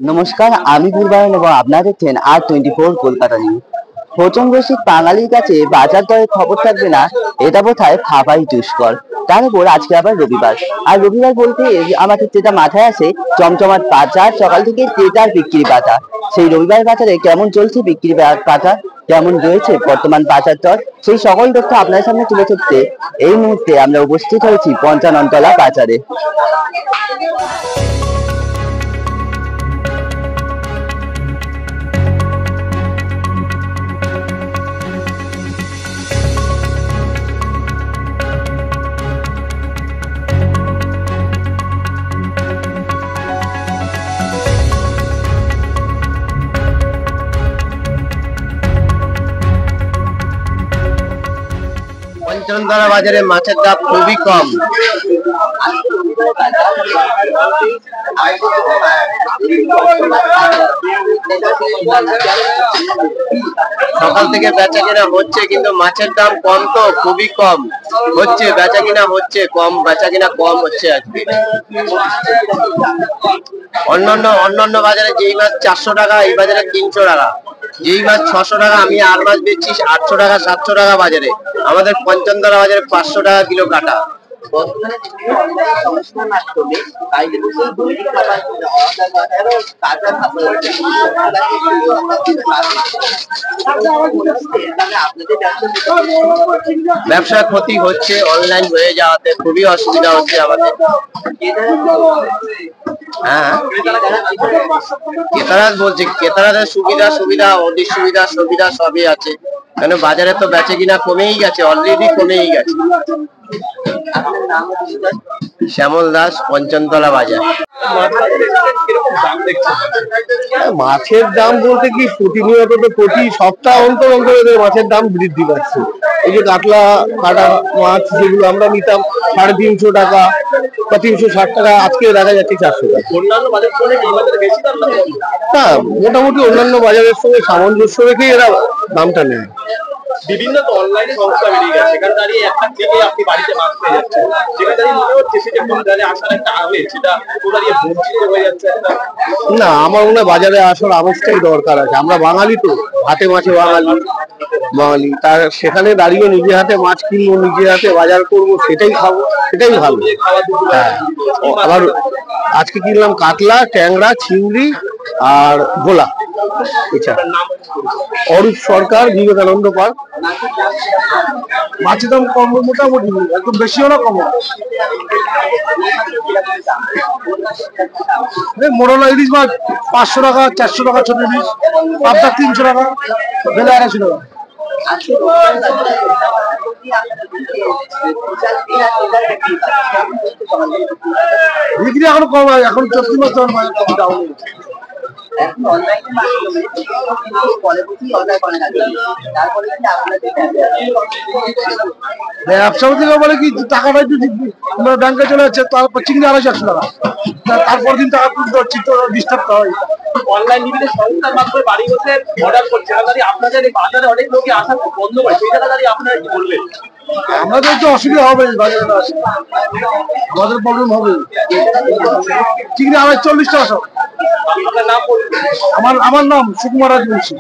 নমস্কার, আমি পূর্বায়ন এবং আপনারা দেখছেন R24 কলকাতা নিউজ। ভোজন রসিক বাঙালির কাছে বাজার দরের খবর থাকবে না, এটা বোধহয় ভাবাই দুষ্কর। তার উপর আজকে আবার রবিবার, আর রবিবার বলতে আমাদের যেটা মাথায় আসে জমজমাট বাজার, সকাল থেকে ক্রেতার বিক্রি বাজার। সেই রবিবার বাজারে কেমন চলছে বিক্রি বাজার, কেমন রয়েছে বর্তমান বাজার দর, সেই সকল তথ্য আপনার সামনে তুলে ধরতে এই মুহূর্তে আমরা উপস্থিত হয়েছি পঞ্চাননতলা বাজারে। পঞ্চনতলা বাজারে মাছের দাম খুবই কম। সকাল থেকে বেচা কিনা হচ্ছে, কিন্তু মাছের দাম কম, তো খুবই কম হচ্ছে বেচা কিনা, হচ্ছে কম বেচা কিনা, কম হচ্ছে আজকে। অন্যান্য বাজারে যেই মাছ 400 টাকা, এই বাজারে 300 টাকা। যেই মাছ 600 টাকা, আমি আর মাছ বেচছি 800 টাকা 700 টাকা বাজারে। আমাদের পঞ্চনতলা বাজারে 500 টাকা কিলো কাটা। ব্যবসা ক্ষতি হচ্ছে, অনলাইন হয়ে যাওয়াতে খুবই অসুবিধা হচ্ছে আমাদের। হ্যাঁ, ক্রেতারা বলছে ক্রেতারাদের সুবিধা অধিক সুবিধা সবই আছে, কেন বাজারে তো বেচে কিনা কমেই গেছে, অলরেডি কমেই গেছে। শ্যামল দাস, পঞ্চনতলা বাজার। মাছের দাম বলতে কি প্রতিনিয়ত তো প্রতি সপ্তাহ অন্তর মাছের দাম বৃদ্ধি পাচ্ছে। এই যে কাটা মাছ যেগুলো আমরা নিতাম 350 টাকা বা 360 টাকা, আজকে দেখা যাচ্ছে 400 টাকা। অন্যান্য বাজারের সঙ্গে না, মোটামুটি অন্যান্য বাজারের সঙ্গে সামঞ্জস্য রেখেই এরা দামটা নেয়। বিভিন্ন তো অনলাইন সংস্থা বেরিয়ে গেছে, সেখানে দাঁড়িয়ে একটা থেকে আপনি বাড়িতে মাছ পেয়ে যাচ্ছেন, যেখানে দাঁড়িয়ে মনে হচ্ছে সেটা বাজারে আসার একটা আবেগ, সেটা দাঁড়িয়ে বঞ্চিত হয়ে যাচ্ছে। না, আমার মনে হয় বাজারে আসার আবেগটাই দরকার আছে। আমরা বাঙালি তো, হাতে মাছে বাঙালি, তার সেখানে দাঁড়িয়ে নিজে হাতে মাছ কিনবো, নিজে হাতে বাজার করবো, সেটাই খাবো, সেটাই ভালো। হ্যাঁ, আবার আজকে কিনলাম কাতলা, ট্যাংরা, চিংড়ি আর ভোলা। অরূপ সরকার, বিবেকানন্দ পার্ক। মাছের দাম কম, মোটামুটি একদম বেশিও না কম। মোরলা ইলিশ মাছ 500 টাকা, 400 টাকা ছোট ইলিশ, পাবদা 300 টাকা, বেলা 250 টাকা। বিক্রি এখন কম, এখন 40 মাস ডাউন। ব্যবসা বলে কি টাকাটা ব্যাংকে চলে যাচ্ছে, তারপর চিংড়ি 250 টাকা, তারপর দিন টাকা তুলতে হচ্ছে, ডিস্টার্ব হয়। অনলাইন বিভিন্ন সংস্থার মাধ্যমে বাড়ি বসে অর্ডার করছে, আপনাদের বাজারে অনেক লোকই আসা বন্ধ করে, সেই জায়গা দাঁড়িয়ে আপনারা কি বলবেন? আমাদের একটু অসুবিধা হবে, বাজারে বাজার প্রবলেম হবে। চিংড়ি 240 টাকা সব। আমার নাম সুকুমার রাজবংশী।